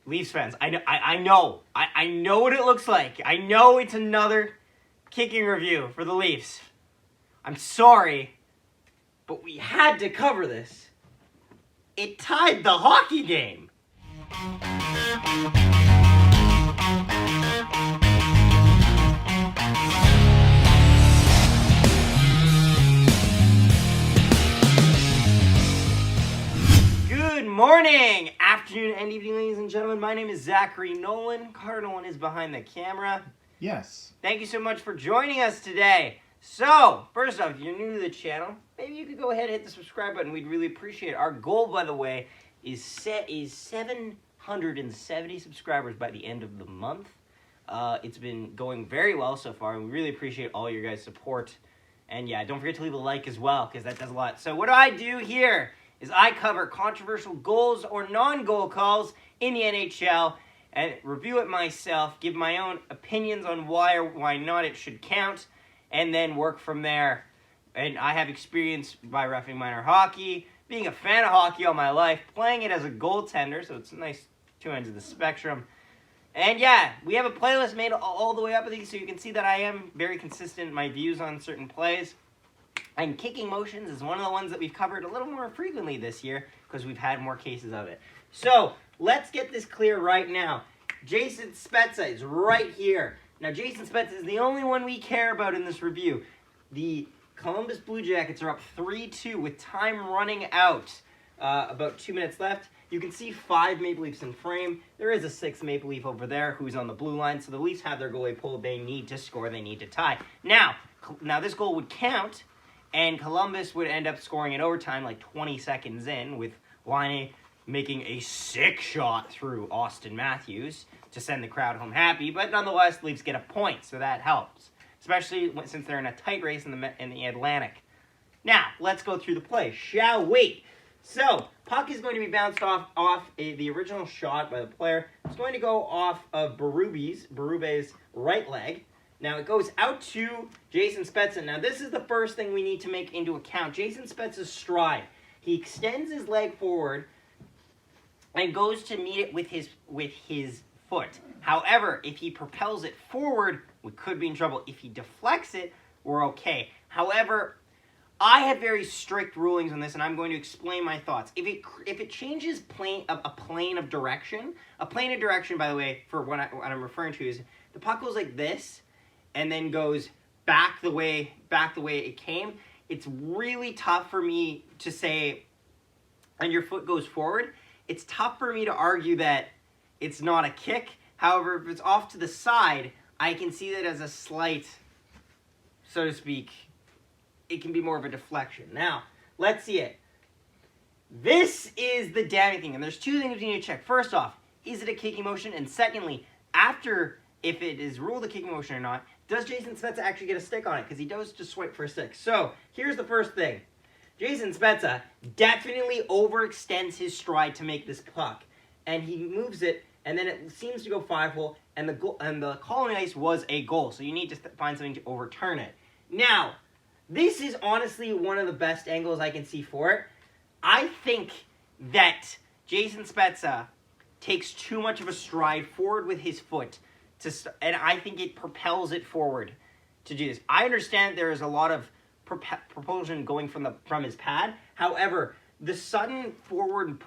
Leafs fans, I know what it looks like. I know it's another kicking review for the Leafs. I'm sorry, but we had to cover this. It tied the hockey game. Good morning, afternoon, and evening, ladies and gentlemen. My name is Zachary Nolan. Carter Nolan is behind the camera. Yes. Thank you so much for joining us today. So, first off, if you're new to the channel, maybe you could go ahead and hit the subscribe button. We'd really appreciate it. Our goal, by the way, is 770 subscribers by the end of the month. It's been going very well so far, and we really appreciate all your guys' support. And yeah, don't forget to leave a like as well, because that does a lot. So what do I do here is I cover controversial goals or non-goal calls in the NHL and review it myself, give my own opinions on why or why not it should count, and then work from there. And I have experience by reffing minor hockey, being a fan of hockey all my life, playing it as a goaltender, so it's a nice two ends of the spectrum. And yeah, we have a playlist made all the way up, I think, so you can see that I am very consistent in my views on certain plays. And kicking motions is one of the ones that we've covered a little more frequently this year because we've had more cases of it. So, let's get this clear right now. Jason Spezza is right here. Now, Jason Spezza is the only one we care about in this review. The Columbus Blue Jackets are up 3-2 with time running out. About 2 minutes left. You can see 5 Maple Leafs in frame. There is a 6th Maple Leaf over there who's on the blue line. So the Leafs have their goalie pulled. They need to score. They need to tie. Now this goal would count, and Columbus would end up scoring in overtime like 20 seconds in with Laine making a sick shot through Austin Matthews to send the crowd home happy. But nonetheless, the Leafs get a point, so that helps, especially since they're in a tight race in the Atlantic. Now, let's go through the play, shall we? So, puck is going to be bounced off the original shot by the player. It's going to go off of Berube's right leg. Now, it goes out to Jason Spezza. Now, this is the first thing we need to make into account. Jason Spezza's stride. He extends his leg forward and goes to meet it with his foot. However, if he propels it forward, we could be in trouble. If he deflects it, we're okay. However, I have very strict rulings on this, and I'm going to explain my thoughts. If it changes a plane of direction, by the way, for what I'm referring to is the puck goes like this, and then goes back the way it came. It's really tough for me to say, and your foot goes forward. It's tough for me to argue that it's not a kick. However, if it's off to the side, I can see that as a slight, so to speak, it can be more of a deflection. Now, let's see it. This is the damning thing, and there's two things we need to check. First off, is it a kicking motion? And secondly, if it is ruled a kicking motion or not, does Jason Spezza actually get a stick on it? Because he does just swipe for a stick. So, here's the first thing. Jason Spezza definitely overextends his stride to make this puck. And he moves it, and then it seems to go 5-hole, and the call on the ice was a goal. So you need to find something to overturn it. Now, this is honestly one of the best angles I can see for it. I think that Jason Spezza takes too much of a stride forward with his foot, and I think it propels it forward to do this. I understand there is a lot of propulsion going from his pad. However, the sudden forward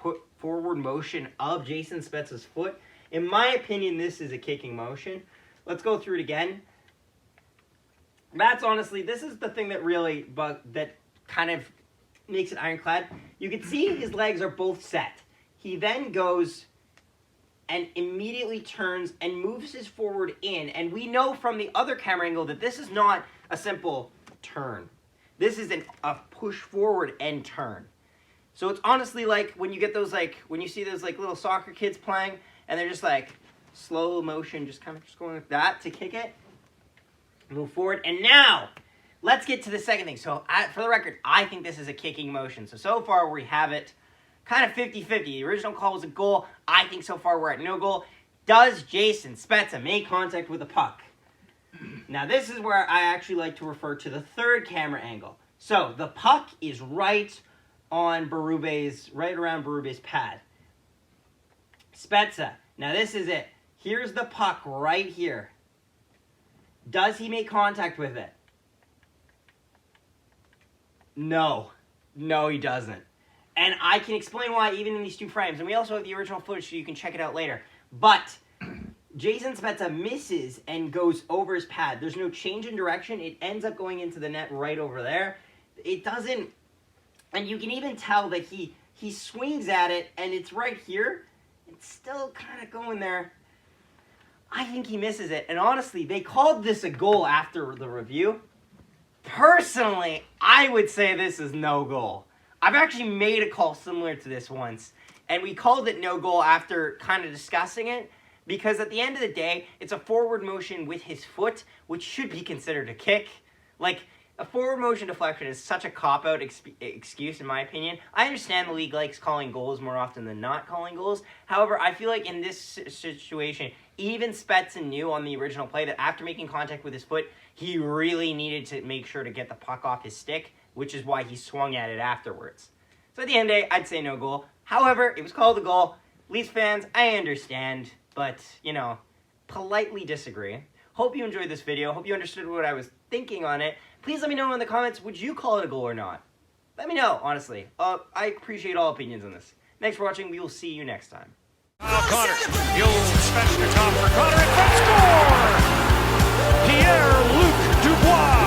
motion of Jason Spezza's foot, in my opinion, this is a kicking motion. Let's go through it again. This is the thing that really that kind of makes it ironclad. You can see his legs are both set. He then goes and immediately turns and moves his forward in. And we know from the other camera angle that this is not a simple turn. This is a push forward and turn. So it's honestly like when you get those, when you see those little soccer kids playing and they're just slow motion, just kind of going like that to kick it. Move forward. And now, let's get to the second thing. So, for the record, I think this is a kicking motion. So far, we have it kind of 50-50. The original call was a goal. I think so far we're at no goal. Does Jason Spezza make contact with the puck? Now, this is where I actually like to refer to the third camera angle. So, the puck is right around Berube's pad. Spezza Now this is it. Here's the puck right here. Does he make contact with it? No. No, he doesn't. And I can explain why even in these two frames. And we also have the original footage so you can check it out later. But Jason Spezza misses and goes over his pad. There's no change in direction. It ends up going into the net right over there. It doesn't... And you can even tell that he swings at it, and it's right here. It's still kind of going there. I think he misses it. And honestly, they called this a goal after the review. Personally, I would say this is no goal. I've actually made a call similar to this once, and we called it no goal after kind of discussing it, because at the end of the day, it's a forward motion with his foot, which should be considered a kick. Like, a forward motion deflection is such a cop-out excuse, in my opinion. I understand the league likes calling goals more often than not calling goals. However, I feel like in this situation, even Spezza knew on the original play that after making contact with his foot, he really needed to make sure to get the puck off his stick, which is why he swung at it afterwards. So at the end of the day, I'd say no goal. However, it was called a goal. Leafs fans, I understand, but, you know, politely disagree. Hope you enjoyed this video. Hope you understood what I was thinking on it. Please let me know in the comments, would you call it a goal or not? Let me know, honestly. I appreciate all opinions on this. Thanks for watching. We will see you next time. Connor, you'll Spezza top for Connor, and score! Pierre-Luc Dubois